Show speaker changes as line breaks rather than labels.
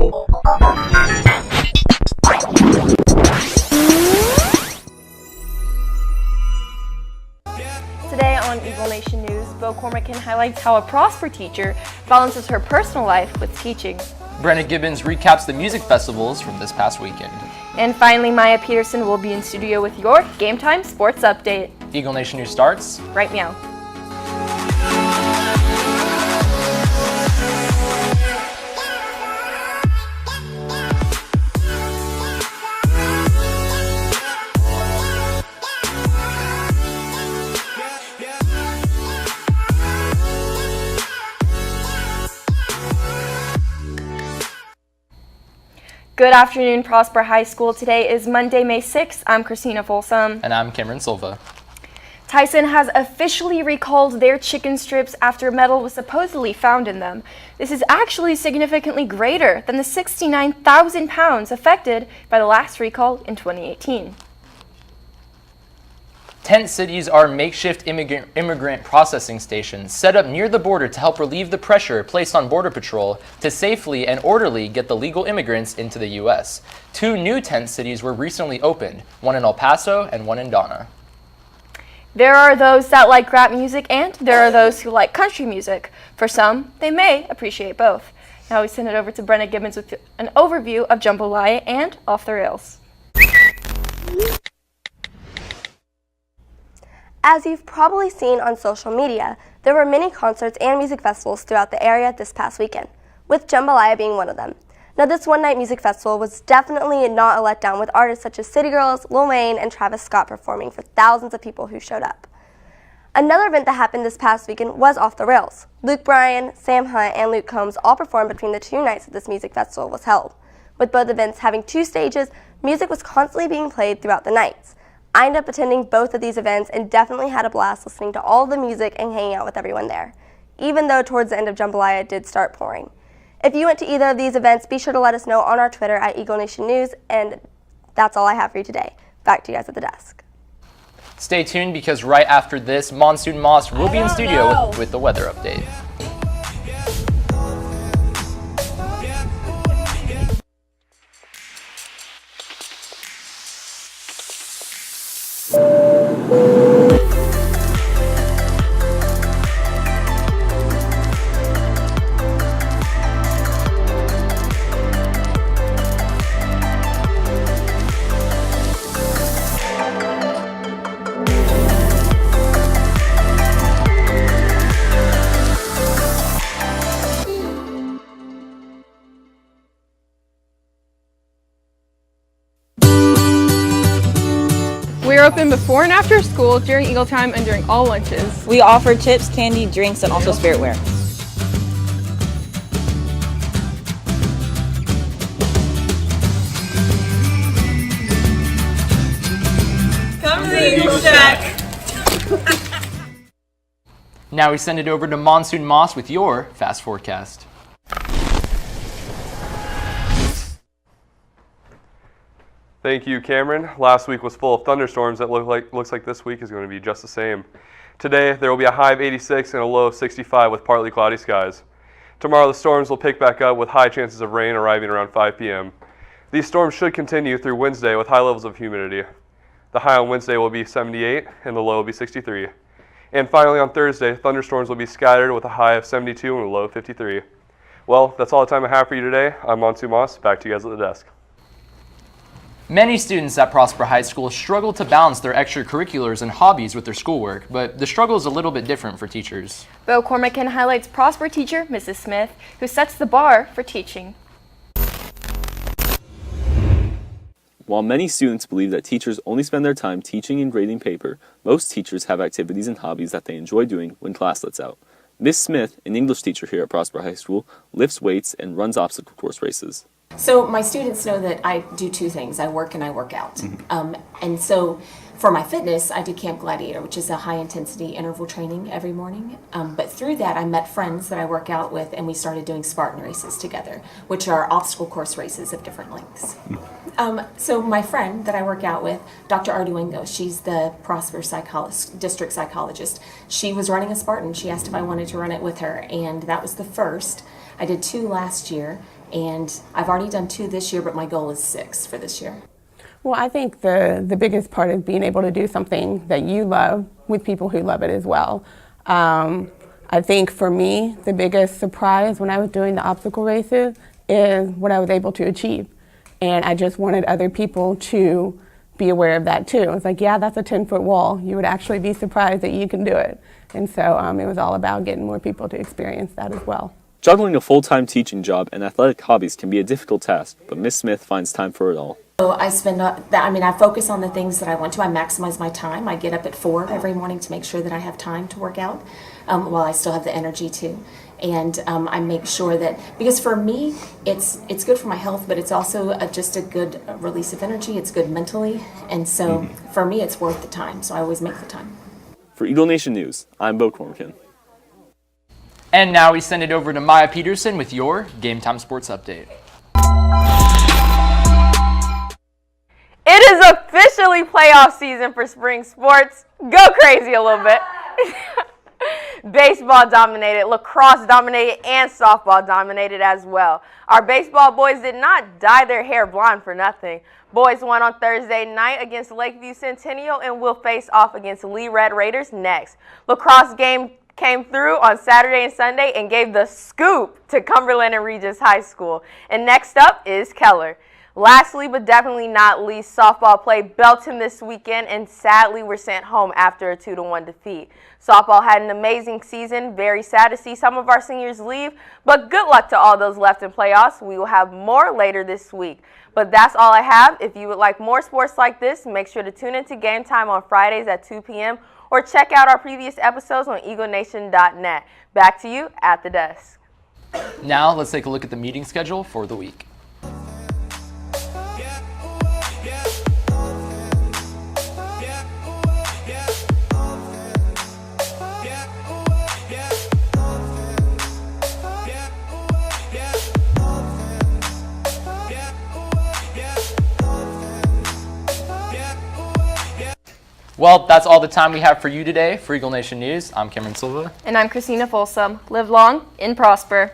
Today on Eagle Nation News, Bo Cormican highlights how a Prosper teacher balances her personal life with teaching.
Brenna Gibbons recaps the music festivals from this past weekend.
And finally, Maya Peterson will be in studio with your Game Time Sports Update.
Eagle Nation News starts
right now. Good afternoon, Prosper High School. Today is Monday, May 6th. I'm Christina Folsom.
And I'm Cameron Silva.
Tyson has officially recalled their chicken strips after metal was supposedly found in them. This is actually significantly greater than the 69,000 pounds affected by the last recall in 2018.
Tent cities are makeshift immigrant processing stations set up near the border to help relieve the pressure placed on Border Patrol to safely and orderly get the legal immigrants into the U.S. 2 new tent cities were recently opened, one in El Paso and one in Donna.
There are those that like rap music and there are those who like country music. For some, they may appreciate both. Now we send it over to Brenna Gibbons with an overview of Jambalaya and Off the Rails.
As you've probably seen on social media, there were many concerts and music festivals throughout the area this past weekend, with Jambalaya being one of them. Now, this one-night music festival was definitely not a letdown, with artists such as City Girls, Lil Wayne, and Travis Scott performing for thousands of people who showed up. Another event that happened this past weekend was Off the Rails. Luke Bryan, Sam Hunt, and Luke Combs all performed between the 2 nights that this music festival was held. With both events having 2 stages, music was constantly being played throughout the nights. I ended up attending both of these events and definitely had a blast listening to all the music and hanging out with everyone there, even though towards the end of Jambalaya it did start pouring. If you went to either of these events, be sure to let us know on our Twitter at Eagle Nation News, and that's all I have for you today. Back to you guys at the desk.
Stay tuned because right after this, Monsoon Moss will be in studio with the weather update.
We're open before and after school, during Eagle Time, and during all lunches.
We offer chips, candy, drinks, and also spiritware.
Come to the Eagle Shack!
Now we send it over to Monsoon Moss with your Fast Forecast.
Thank you, Cameron. Last week was full of thunderstorms that looks like this week is going to be just the same. Today, there will be a high of 86 and a low of 65 with partly cloudy skies. Tomorrow, the storms will pick back up with high chances of rain arriving around 5 p.m. These storms should continue through Wednesday with high levels of humidity. The high on Wednesday will be 78 and the low will be 63. And finally, on Thursday, thunderstorms will be scattered with a high of 72 and a low of 53. Well, that's all the time I have for you today. I'm Monsoon Moss. Back to you guys at the desk.
Many students at Prosper High School struggle to balance their extracurriculars and hobbies with their schoolwork, but the struggle is a little bit different for teachers.
Bo Cormican highlights Prosper teacher Mrs. Smith, who sets the bar for teaching.
While many students believe that teachers only spend their time teaching and grading paper, most teachers have activities and hobbies that they enjoy doing when class lets out. Miss Smith, an English teacher here at Prosper High School, lifts weights and runs obstacle course races.
So my students know that I do 2 things. I work and I work out.
Mm-hmm.
And so for my fitness, I do Camp Gladiator, which is a high-intensity interval training every morning. But through that, I met friends that I work out with, and we started doing Spartan races together, which are obstacle course races of different lengths. So my friend that I work out with, Dr. Arduengo, she's the Prosper district psychologist. She was running a Spartan. She asked if I wanted to run it with her, and that was the first. I did 2 last year, And I've already done 2 this year, but my goal is 6 for this year.
Well, I think the biggest part is being able to do something that you love with people who love it as well. I think for me, the biggest surprise when I was doing the obstacle races is what I was able to achieve. And I just wanted other people to be aware of that too. It's like, yeah, that's a 10-foot wall. You would actually be surprised that you can do it. And so it was all about getting more people to experience that as well.
Juggling a full-time teaching job and athletic hobbies can be a difficult task, but Miss Smith finds time for it all.
So I spend I focus on the things that I want to. I maximize my time. I get up at 4 every morning to make sure that I have time to work out while I still have the energy to. And I make sure that, because for me, it's good for my health, but it's also just a good release of energy. It's good mentally. And so for me, it's worth the time. So I always make the time.
For Eagle Nation News, I'm Bo Cormican.
And now we send it over to Maya Peterson with your Game Time Sports Update.
It is officially playoff season for spring sports. Go crazy a little bit. Baseball dominated, lacrosse dominated, and softball dominated as well. Our baseball boys did not dye their hair blonde for nothing. Boys won on Thursday night against Lakeview Centennial and will face off against Lee Red Raiders next. Lacrosse game came through on Saturday and Sunday and gave the scoop to Cumberland and Regis High School. And next up is Keller. Lastly, but definitely not least, softball played Belton this weekend and sadly were sent home after a 2-1 defeat. Softball had an amazing season. Very sad to see some of our seniors leave, but good luck to all those left in playoffs. We will have more later this week. But that's all I have. If you would like more sports like this, make sure to tune into Game Time on Fridays at 2 p.m. or check out our previous episodes on EagleNation.net. Back to you at the desk.
Now let's take a look at the meeting schedule for the week. Well, that's all the time we have for you today. For Eagle Nation News, I'm Cameron Silva.
And I'm Christina Folsom. Live long and prosper.